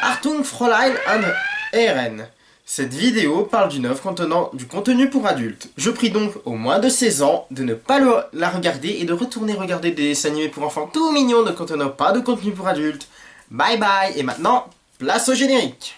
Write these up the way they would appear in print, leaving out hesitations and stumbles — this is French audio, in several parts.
Achtung Fräulein und Herren. Cette vidéo parle d'une œuvre contenant du contenu pour adultes. Je prie donc aux moins de 16 ans de ne pas la regarder et de retourner regarder des dessins animés pour enfants tout mignons ne contenant pas de contenu pour adultes. Bye bye, et maintenant, place au générique.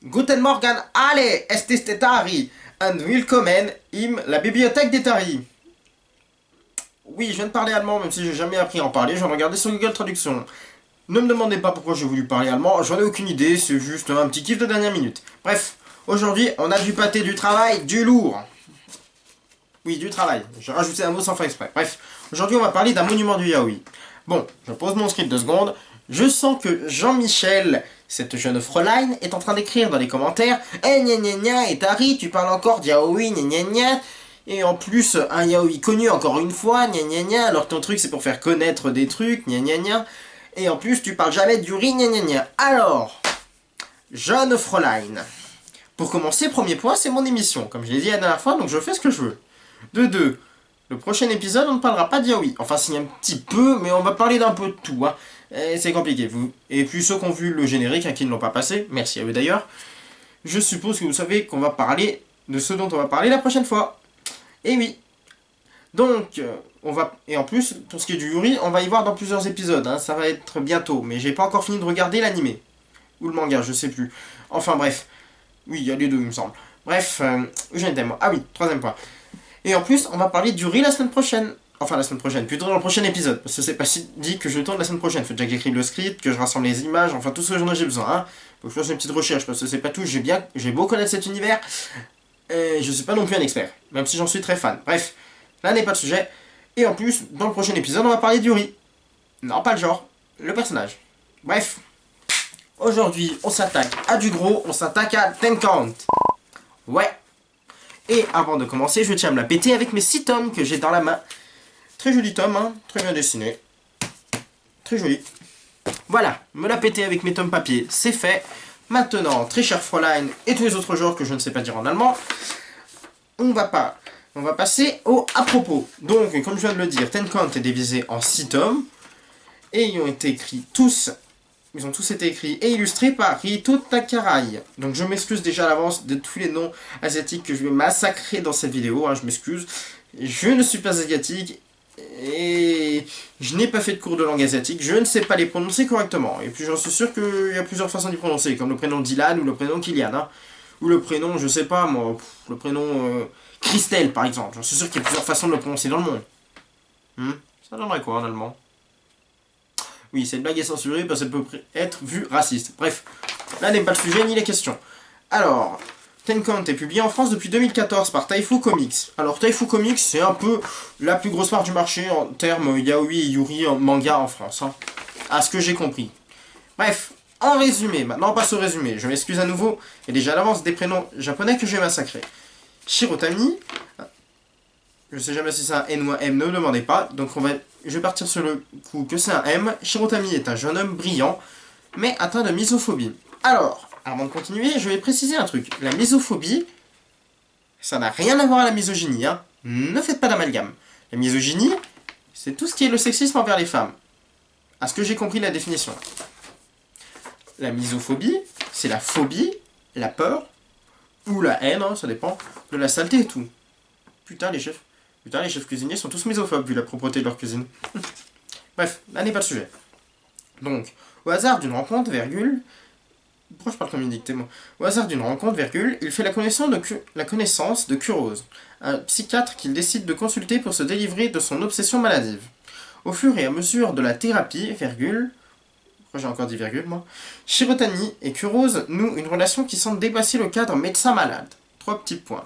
Guten Morgen alle, es ist der Tari, und willkommen in la bibliothèque des Tari. Oui, je viens de parler allemand, même si j'ai jamais appris à en parler, je viens de regarder sur Google Traduction. Ne me demandez pas pourquoi j'ai voulu parler allemand, j'en ai aucune idée, c'est juste un petit kiff de dernière minute. Bref, aujourd'hui, on a du pâté, du travail, du lourd. Oui, du travail, j'ai rajouté un mot sans faire exprès. Bref, aujourd'hui, on va parler d'un monument du yaoi. Bon, je pose mon script 2 secondes. Je sens que Jean-Michel, cette jeune Fräulein, est en train d'écrire dans les commentaires « Eh gna gna gna, et Tari, tu parles encore d'yaoi, gna gna gna !» Et en plus, un yaoi connu encore une fois, gna gna gna, alors ton truc c'est pour faire connaître des trucs, gna gna gna. Et en plus, tu parles jamais du riz, gna gna gna. Alors, jeune Fräulein, pour commencer, premier point, c'est mon émission. Comme je l'ai dit la dernière fois, donc je fais ce que je veux. De deux, le prochain épisode, on ne parlera pas de yaoi. Enfin, si, un petit peu, mais on va parler d'un peu de tout, hein. C'est compliqué, vous. Et puis ceux qui ont vu le générique, qui ne l'ont pas passé, merci à eux d'ailleurs, je suppose que vous savez qu'on va parler de ce dont on va parler la prochaine fois. Et oui. Donc, et en plus, pour ce qui est du Yuri, on va y voir dans plusieurs épisodes, hein, ça va être bientôt, mais j'ai pas encore fini de regarder l'animé. Ou le manga, je sais plus. Enfin bref. Oui, il y a les deux, il me semble. Bref, j'ai un thème. Ah oui, troisième point. Et en plus, on va parler du Yuri la semaine prochaine. Enfin, la semaine prochaine, plutôt dans le prochain épisode, parce que c'est pas si dit que je le tourne la semaine prochaine. Faut déjà que j'écrive le script, que je rassemble les images, enfin tout ce dont j'ai besoin, hein. Faut que je fasse une petite recherche, parce que c'est pas tout, j'ai beau connaître cet univers, je suis pas non plus un expert, même si j'en suis très fan. Bref, là n'est pas le sujet, et en plus, dans le prochain épisode, on va parler d'Yuri. Non, pas le genre, le personnage. Bref, aujourd'hui, on s'attaque à du gros, on s'attaque à Ten Count. Ouais. Et avant de commencer, je tiens à me la péter avec mes 6 tomes que j'ai dans la main. Très joli tome, hein, très bien dessiné. Très joli. Voilà, me la péter avec mes tomes papier, c'est fait. Maintenant, très cher Fräulein et tous les autres genres que je ne sais pas dire en allemand, on va passer au à propos. Donc, comme je viens de le dire, Ten Count est divisé en 6 tomes. Et ils ont été ils ont tous été écrits et illustrés par Rito Takarai. Donc je m'excuse déjà à l'avance de tous les noms asiatiques que je vais massacrer dans cette vidéo, hein, je m'excuse. Je ne suis pas asiatique. Et je n'ai pas fait de cours de langue asiatique, je ne sais pas les prononcer correctement. Et puis j'en suis sûr qu'il y a plusieurs façons d'y prononcer, comme le prénom Dylan ou le prénom Kylian. Hein. Ou le prénom, je sais pas moi, le prénom Christelle par exemple. J'en suis sûr qu'il y a plusieurs façons de le prononcer dans le monde. Ça donnerait quoi en allemand? Oui, cette blague est censurée parce qu'elle peut être vue raciste. Bref, là n'est pas le sujet ni les questions. Alors, Ten Count est publié en France depuis 2014 par Taifu Comics. Alors Taifu Comics, c'est un peu la plus grosse part du marché en termes yaoi et yuri en manga en France. Hein, à ce que j'ai compris. Bref, en résumé, maintenant on passe au résumé. Je m'excuse à nouveau, il y a déjà à l'avance des prénoms japonais que je vais massacrer. Shirotami, je sais jamais si c'est un N ou un M, ne me demandez pas. Donc je vais partir sur le coup que c'est un M. Shirotami est un jeune homme brillant, mais atteint de misophobie. Alors, avant de continuer, je vais préciser un truc. La misophobie, ça n'a rien à voir à la misogynie, hein. Ne faites pas d'amalgame. La misogynie, c'est tout ce qui est le sexisme envers les femmes. À ce que j'ai compris la définition. La misophobie, c'est la phobie, la peur, ou la haine, hein, ça dépend, de la saleté et tout. Putain, les chefs cuisiniers sont tous misophobes, vu la propreté de leur cuisine. Bref, là n'est pas le sujet. Donc, au hasard d'une rencontre, virgule, pourquoi je parle comme une dictée, moi? Au hasard d'une rencontre, virgule, il fait la connaissance de Kurose, un psychiatre qu'il décide de consulter pour se délivrer de son obsession maladive. Au fur et à mesure de la thérapie, virgule, Pourquoi j'ai encore dit virgule, moi? Shirotani et Kurose nouent une relation qui semble dépasser le cadre médecin-malade. 3 petits points.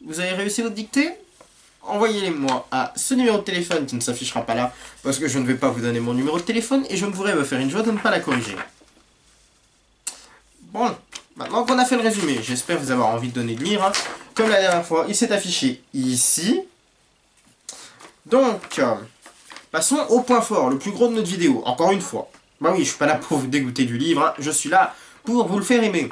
Vous avez réussi votre dictée? Envoyez-les-moi à ce numéro de téléphone qui ne s'affichera pas là, parce que je ne vais pas vous donner mon numéro de téléphone et je me pourrais me faire une joie de ne pas la corriger. Bon, maintenant qu'on a fait le résumé, j'espère vous avoir envie de donner de lire. Hein. Comme la dernière fois, il s'est affiché ici. Donc, passons au point fort, le plus gros de notre vidéo, encore une fois. Bah oui, je suis pas là pour vous dégoûter du livre, hein. Je suis là pour vous le faire aimer.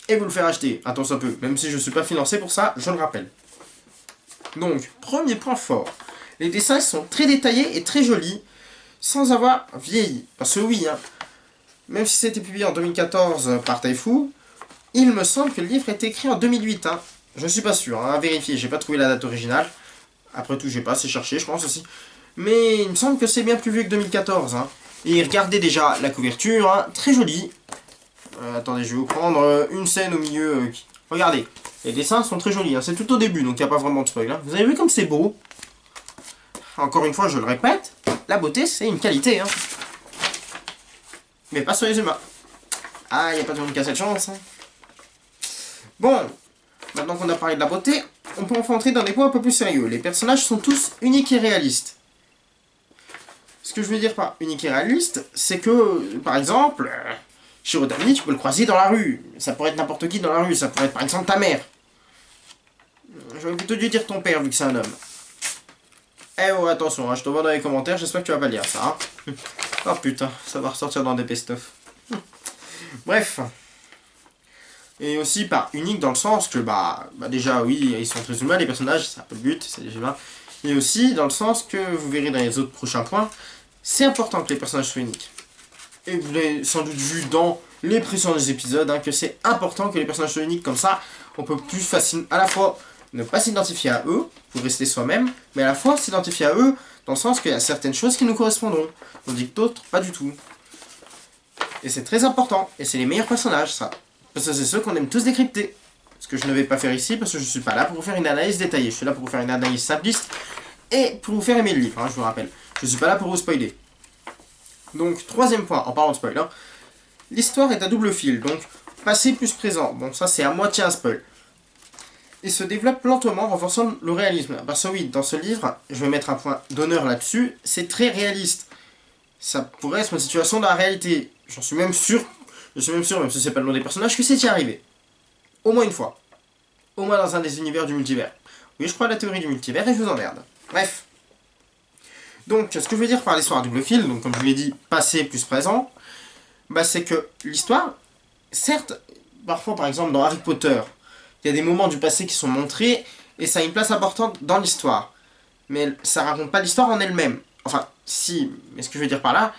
Et vous le faire acheter, un tant soit peu, même si je ne suis pas financé pour ça, je le rappelle. Donc, premier point fort. Les dessins sont très détaillés et très jolis, sans avoir vieilli. Parce que oui, hein, même si c'était publié en 2014 par Taifu, il me semble que le livre était écrit en 2008. Hein. Je ne suis pas sûr, hein, à vérifier, j'ai pas trouvé la date originale. Après tout, j'ai pas assez cherché, je pense aussi. Mais il me semble que c'est bien plus vieux que 2014. Hein. Et regardez déjà la couverture, hein, très jolie. Attendez, je vais vous prendre une scène au milieu. Regardez, les dessins sont très jolis. Hein. C'est tout au début, donc il n'y a pas vraiment de spoil. Hein. Vous avez vu comme c'est beau? Encore une fois, je le répète, la beauté, c'est une qualité. Hein. Mais pas sur les humains. Ah, il n'y a pas de monde qui a cette chance. Hein. Bon, maintenant qu'on a parlé de la beauté, on peut enfin entrer dans des points un peu plus sérieux. Les personnages sont tous uniques et réalistes. Ce que je veux dire par unique et réaliste, c'est que, par exemple... Shirotani, tu peux le croiser dans la rue. Ça pourrait être n'importe qui dans la rue. Ça pourrait être par exemple ta mère. J'aurais plutôt dû dire ton père vu que c'est un homme. Eh oh, attention, hein, je te vois dans les commentaires. J'espère que tu vas pas lire ça. Hein. Oh putain, ça va ressortir dans des best-of. Bref. Et aussi par unique dans le sens que, bah déjà, oui, ils sont très humains, les personnages. C'est un peu le but, c'est des humains. Et aussi dans le sens que, vous verrez dans les autres prochains points, c'est important que les personnages soient uniques. Et vous l'avez sans doute vu dans les précédents épisodes, hein, que c'est important que les personnages soient uniques, comme ça, on peut plus facilement, à la fois, ne pas s'identifier à eux, pour rester soi-même, mais à la fois s'identifier à eux, dans le sens qu'il y a certaines choses qui nous correspondront, tandis que d'autres, pas du tout. Et c'est très important, et c'est les meilleurs personnages, ça. Parce que c'est ceux qu'on aime tous décrypter. Ce que je ne vais pas faire ici, parce que je suis pas là pour vous faire une analyse détaillée, je suis là pour vous faire une analyse simpliste, et pour vous faire aimer le livre, hein, je vous rappelle. Je suis pas là pour vous spoiler. Donc, troisième point, en parlant de spoil, hein, l'histoire est à double fil, donc passé plus présent. Bon, ça c'est à moitié un spoil. Et se développe lentement, renforçant le réalisme. Parce que oui, dans ce livre, je vais mettre un point d'honneur là-dessus, c'est très réaliste. Ça pourrait être une situation dans la réalité. J'en suis même sûr, même si c'est pas le nom des personnages, que c'est y arrivé. Au moins une fois. Au moins dans un des univers du multivers. Oui, je crois à la théorie du multivers et je vous emmerde. Bref. Donc, ce que je veux dire par l'histoire à double fil, donc comme je vous l'ai dit, passé plus présent, bah c'est que l'histoire, certes, parfois par exemple dans Harry Potter, il y a des moments du passé qui sont montrés, et ça a une place importante dans l'histoire. Mais ça raconte pas l'histoire en elle-même. Enfin, si, mais ce que je veux dire par là,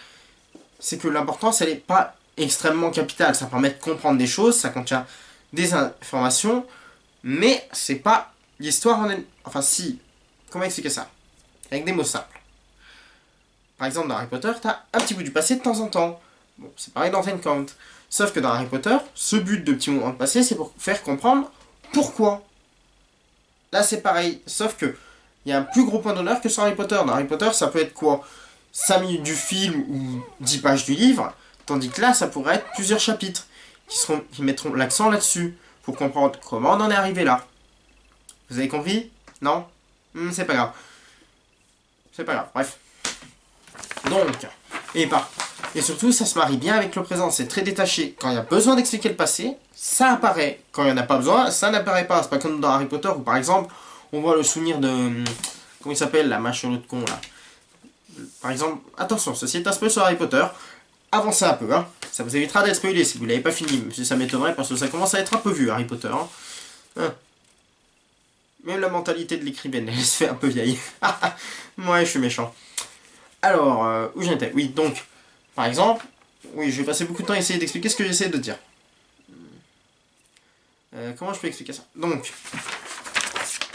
c'est que l'importance, elle n'est pas extrêmement capitale. Ça permet de comprendre des choses, ça contient des informations, mais c'est pas l'histoire en elle-même. Enfin, si, comment expliquer ça? Avec des mots simples. Par exemple, dans Harry Potter, t'as un petit bout du passé de temps en temps. Bon, c'est pareil dans Ten Count. Sauf que dans Harry Potter, ce but de petits moments de passé, c'est pour faire comprendre pourquoi. Là, c'est pareil. Sauf que, il y a un plus gros point d'honneur que sur Harry Potter. Dans Harry Potter, ça peut être quoi? 5 minutes du film ou 10 pages du livre. Tandis que là, ça pourrait être plusieurs chapitres qui mettront l'accent là-dessus. Pour comprendre comment on en est arrivé là. Vous avez compris? Non? C'est pas grave. C'est pas grave, bref. Donc, et surtout, ça se marie bien avec le présent, c'est très détaché. Quand il y a besoin d'expliquer le passé, ça apparaît. Quand il n'y en a pas besoin, ça n'apparaît pas. C'est pas comme dans Harry Potter où, par exemple, on voit le souvenir de... Comment il s'appelle, la machin de con, là. Par exemple, attention, ceci est un spoil sur Harry Potter. Avancez un peu, hein. Ça vous évitera d'être spoilé si vous l'avez pas fini. Même si ça m'étonnerait parce que ça commence à être un peu vu, Harry Potter. Hein. Même la mentalité de l'écrivaine, elle se fait un peu vieille. Ouais, je suis méchant. Alors, où j'en étais? Oui, donc, par exemple, oui, je vais passer beaucoup de temps à essayer d'expliquer ce que j'essaie de dire. Comment je peux expliquer ça? Donc,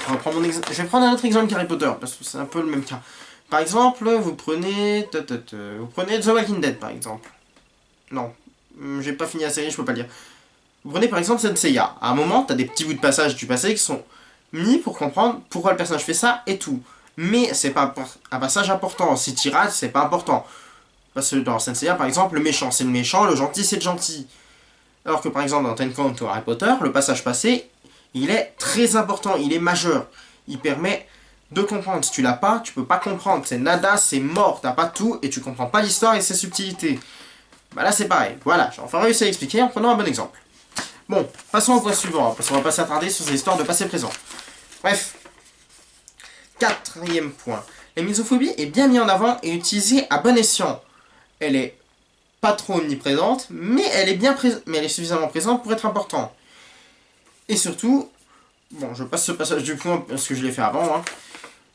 je vais prendre un autre exemple qu'Harry Potter, parce que c'est un peu le même cas. Par exemple, vous prenez The Walking Dead, par exemple. Non, j'ai pas fini la série, je peux pas le dire. Vous prenez par exemple Senseiya. À un moment, t'as des petits bouts de passage du passé qui sont mis pour comprendre pourquoi le personnage fait ça et tout. Mais c'est pas un passage important. Si tu rates, c'est pas important. Parce que dans Senseiya, par exemple, le méchant c'est le méchant, le gentil c'est le gentil. Alors que par exemple dans Ten Count ou Harry Potter, le passage passé, il est très important, il est majeur. Il permet de comprendre. Si tu l'as pas, tu peux pas comprendre. C'est nada, c'est mort, t'as pas tout et tu comprends pas l'histoire et ses subtilités. Bah là c'est pareil. Voilà, j'ai enfin réussi à expliquer en prenant un bon exemple. Bon, passons au point suivant, parce qu'on va pas s'attarder sur ces histoires de passé-présent. Bref. Quatrième point. La misophobie est bien mise en avant et utilisée à bon escient. Elle est pas trop omniprésente, mais elle est suffisamment présente pour être importante. Et surtout, bon, je passe ce passage du point parce que je l'ai fait avant, hein.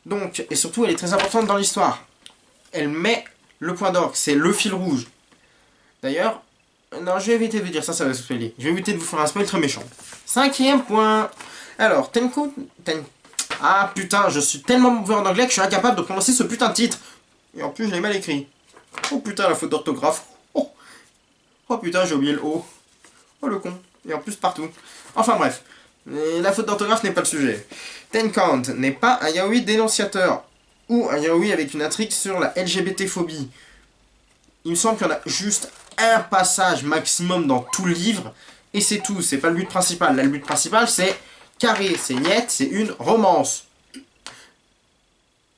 Donc, et surtout, elle est très importante dans l'histoire. Elle met le point d'orgue, c'est le fil rouge. D'ailleurs, non, je vais éviter de dire ça, ça va se spoiler. Je vais éviter de vous faire un spoil très méchant. Cinquième point. Alors, Ah putain, je suis tellement mauvais en anglais que je suis incapable de prononcer ce putain de titre. Et en plus, je l'ai mal écrit. Oh putain, la faute d'orthographe. Oh putain, j'ai oublié le O. Oh le con. Et en plus partout. Enfin bref. La faute d'orthographe n'est pas le sujet. Ten Count n'est pas un yaoi dénonciateur. Ou un yaoi avec une intrigue sur la LGBT-phobie. Il me semble qu'il y en a juste un passage maximum dans tout le livre. Et c'est tout, c'est pas le but principal. Là, le but principal, c'est carré, c'est niet, c'est une romance.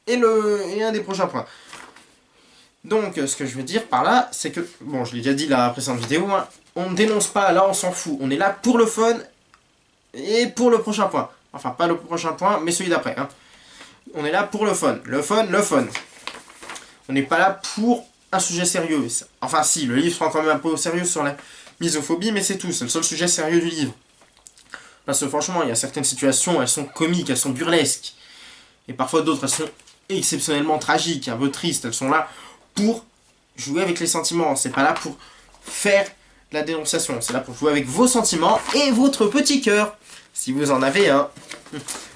Et un des prochains points. Donc, ce que je veux dire par là, c'est que, bon, je l'ai déjà dit dans la précédente vidéo, hein, on ne dénonce pas, là on s'en fout. On est là pour le fun et pour le prochain point. Enfin, pas le prochain point, mais celui d'après. Hein. On est là pour le fun. Le fun, le fun. On n'est pas là pour un sujet sérieux. Enfin, si, le livre prend quand même un peu au sérieux sur la misophobie, mais c'est tout. C'est le seul sujet sérieux du livre. Parce que franchement, il y a certaines situations, elles sont comiques, elles sont burlesques. Et parfois d'autres, elles sont exceptionnellement tragiques, un peu tristes. Elles sont là pour jouer avec les sentiments. C'est pas là pour faire de la dénonciation. C'est là pour jouer avec vos sentiments et votre petit cœur. Si vous en avez un.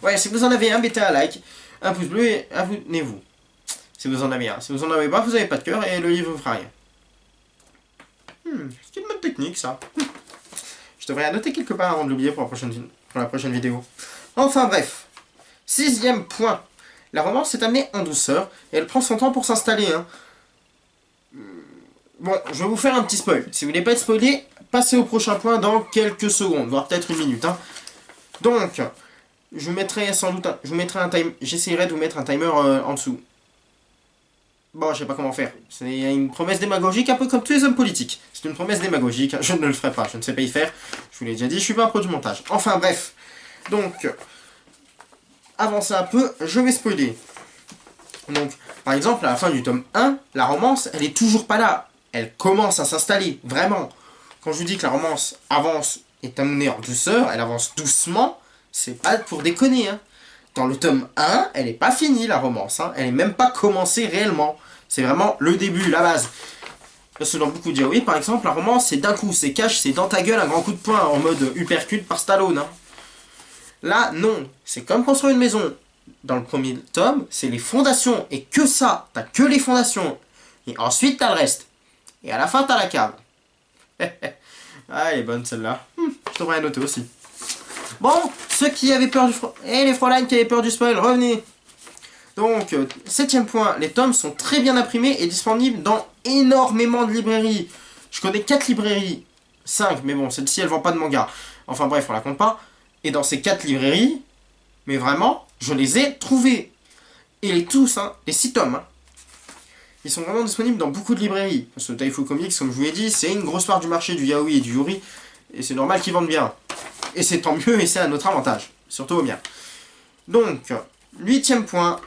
Ouais, si vous en avez un, mettez un like, un pouce bleu et abonnez-vous. Si vous en avez un. Si vous en avez pas, vous n'avez pas de cœur et le livre vous fera rien. C'est une bonne technique, ça. Je devrais annoter quelque part avant de l'oublier pour la prochaine vidéo. Enfin bref. Sixième point. La romance est amenée en douceur et elle prend son temps pour s'installer. Hein. Bon, je vais vous faire un petit spoil. Si vous voulez pas être spoilé, passez au prochain point dans quelques secondes, voire peut-être une minute. Hein. Donc, je vous mettrai sans doute j'essaierai de vous mettre un timer en dessous. Bon, je sais pas comment faire. C'est une promesse démagogique, un peu comme tous les hommes politiques. C'est une promesse démagogique, je ne le ferai pas, je ne sais pas y faire. Je vous l'ai déjà dit, je suis pas un pro du montage. Enfin bref. Donc, avancez un peu, je vais spoiler. Donc, par exemple, à la fin du tome 1, la romance, elle est toujours pas là. Elle commence à s'installer, vraiment. Quand je vous dis que la romance avance, est amenée en douceur, elle avance doucement, c'est pas pour déconner, hein. Dans le tome 1, elle n'est pas finie, la romance, hein. Elle n'est même pas commencée réellement. C'est vraiment le début, la base. Parce que dans beaucoup de yaoi, par exemple, la romance, c'est d'un coup, c'est cash, c'est dans ta gueule, un grand coup de poing, en mode uppercut par Stallone, hein. Là, non. C'est comme construire une maison. Dans le premier tome, c'est les fondations, et que ça. T'as que les fondations. Et ensuite, t'as le reste. Et à la fin, t'as la cave. Ah, elle est bonne celle-là. Je devrais la noter aussi. Bon, ceux qui avaient peur du... les Fräulein qui avaient peur du spoil, revenez. Donc, septième point, les tomes sont très bien imprimés et disponibles dans énormément de librairies. Je connais 4 librairies. 5, mais bon, celle-ci, elle vend pas de manga. Enfin bref, on la compte pas. Et dans ces 4 librairies, mais vraiment, je les ai trouvés. Et les tous, hein, les 6 tomes, hein. Ils sont vraiment disponibles dans beaucoup de librairies. Parce que Taifu Comics, comme je vous l'ai dit, c'est une grosse part du marché du yaoi et du yuri. Et c'est normal qu'ils vendent bien. Et c'est tant mieux, et c'est à notre avantage. Surtout au mien. Donc, 8ème point.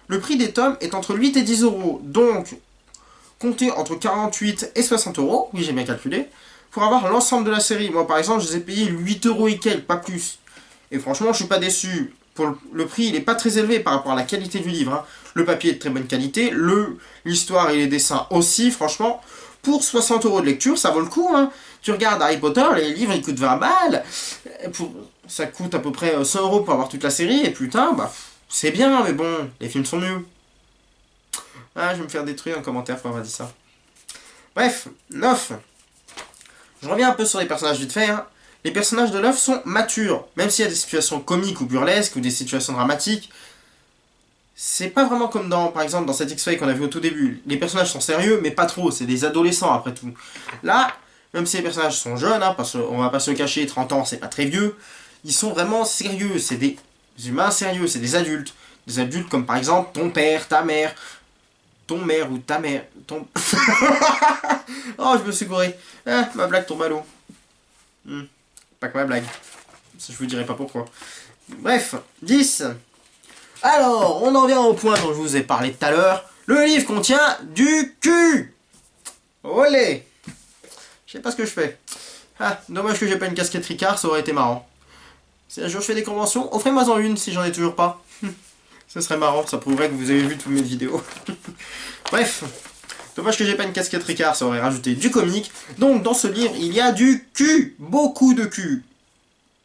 Le prix des tomes est entre 8 et 10 euros. Donc, comptez entre 48 et 60 euros. Oui, j'ai bien calculé. Pour avoir l'ensemble de la série. Moi, par exemple, je les ai payés 8 euros et quelques, pas plus. Et franchement, je suis pas déçu. Pour le prix, il n'est pas très élevé par rapport à la qualité du livre. Hein. Le papier est de très bonne qualité. L'histoire et les dessins aussi, franchement. Pour 60 euros de lecture, ça vaut le coup. Hein. Tu regardes Harry Potter, les livres, ils coûtent 20 balles. Ça coûte à peu près 100 euros pour avoir toute la série. Et putain, bah, c'est bien, mais bon, les films sont mieux. Ah, je vais me faire détruire en commentaire pour avoir dit ça. Bref, 9. Je reviens un peu sur les personnages vite fait. Hein. Les personnages de l'œuvre sont matures. Même s'il y a des situations comiques ou burlesques ou des situations dramatiques, c'est pas vraiment comme dans, par exemple, dans cet X-Files qu'on a vu au tout début. Les personnages sont sérieux, mais pas trop, c'est des adolescents après tout. Là, même si les personnages sont jeunes, hein, parce qu'on va pas se le cacher, 30 ans, c'est pas très vieux, ils sont vraiment sérieux, c'est des humains sérieux, c'est des adultes. Des adultes comme par exemple ton père, ta mère, ton mère ou ta mère, ton... Oh, je me suis gouré. Ah, ma blague tombe à l'eau. Pas que ma blague. Je vous dirai pas pourquoi. Bref, 10. Alors, on en vient au point dont je vous ai parlé tout à l'heure. Le livre contient du cul. Olé. Je sais pas ce que je fais. Ah, dommage que j'ai pas une casquette Ricard, ça aurait été marrant. Si un jour je fais des conventions, offrez-moi-en une si j'en ai toujours pas. Ce serait marrant, ça prouverait que vous avez vu toutes mes vidéos. Bref, dommage que j'ai pas une casquette Ricard, ça aurait rajouté du comique. Donc dans ce livre, il y a du cul, beaucoup de cul.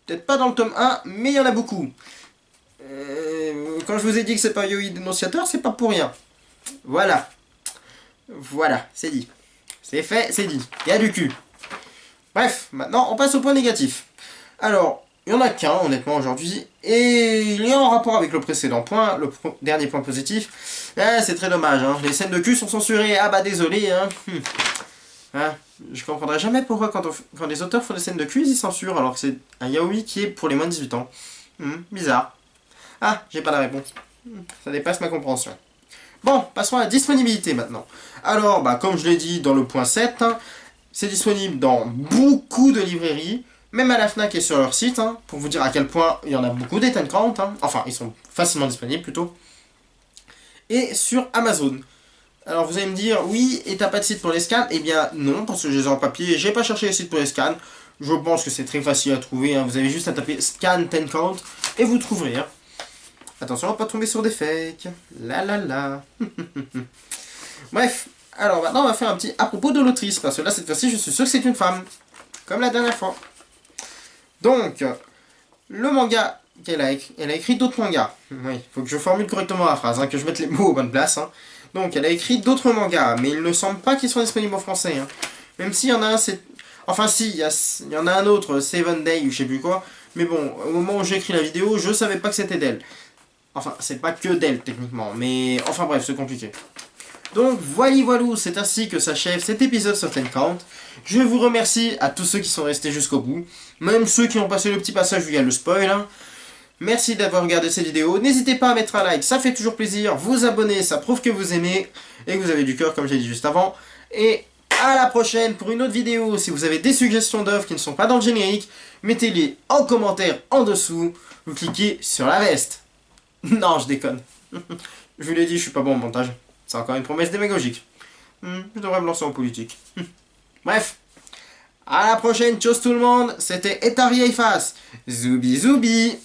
Peut-être pas dans le tome 1, mais il y en a beaucoup. Quand je vous ai dit que c'est pas Yoi dénonciateur, c'est pas pour rien. Voilà. Voilà, c'est dit. C'est fait, c'est dit. Il y a du cul. Bref, maintenant on passe au point négatif. Alors, il n'y en a qu'un honnêtement aujourd'hui, et il est en rapport avec le précédent point, le dernier point positif. C'est très dommage, hein. Les scènes de cul sont censurées, ah bah désolé, hein. Hein, je comprendrai jamais pourquoi quand les auteurs font des scènes de cul, ils censurent, alors que c'est un yaoi qui est pour les moins de 18 ans. Bizarre. Ah, j'ai pas la réponse. Ça dépasse ma compréhension. Bon, passons à la disponibilité maintenant. Alors, bah, comme je l'ai dit dans le point 7, hein, c'est disponible dans beaucoup de librairies, même à la FNAC et sur leur site, hein, pour vous dire à quel point il y en a beaucoup des 10 count, hein, enfin, ils sont facilement disponibles plutôt, et sur Amazon. Alors vous allez me dire, oui, et t'as pas de site pour les scans? Eh bien non, parce que je les ai en papier, j'ai pas cherché les sites pour les scans. Je pense que c'est très facile à trouver, hein. Vous avez juste à taper scan 10 count et vous trouverez. Hein. Attention à pas tomber sur des fakes. La la la. Bref, alors maintenant on va faire un petit à propos de l'autrice, parce que là cette fois-ci je suis sûr que c'est une femme, comme la dernière fois. Donc, le manga qu'elle a écrit, elle a écrit d'autres mangas. Oui, faut que je formule correctement la phrase, hein, que je mette les mots aux bonnes places. Hein. Donc, elle a écrit d'autres mangas, mais il ne semble pas qu'ils soient disponibles en français. Hein. Même s'il y en a un, c'est... Enfin, si, il y en a un autre, Seven Day ou je sais plus quoi. Mais bon, au moment où j'ai écrit la vidéo, je savais pas que c'était d'elle. Enfin, c'est pas que d'elle, techniquement. Mais, enfin bref, c'est compliqué. Donc, voilou, c'est ainsi que s'achève cet épisode sur Ten Count. Je vous remercie à tous ceux qui sont restés jusqu'au bout. Même ceux qui ont passé le petit passage où il y a le spoil. Hein. Merci d'avoir regardé cette vidéo. N'hésitez pas à mettre un like, ça fait toujours plaisir. Vous abonner, ça prouve que vous aimez. Et que vous avez du cœur, comme j'ai dit juste avant. Et à la prochaine pour une autre vidéo. Si vous avez des suggestions d'œuvres qui ne sont pas dans le générique, mettez-les en commentaire en dessous. Vous cliquez sur la veste. Non, je déconne. Je vous l'ai dit, je suis pas bon au montage. C'est encore une promesse démagogique. Je devrais me lancer en politique. Bref. À la prochaine, tchuss tout le monde. C'était Etari Eiffas. Zoubi zoubi.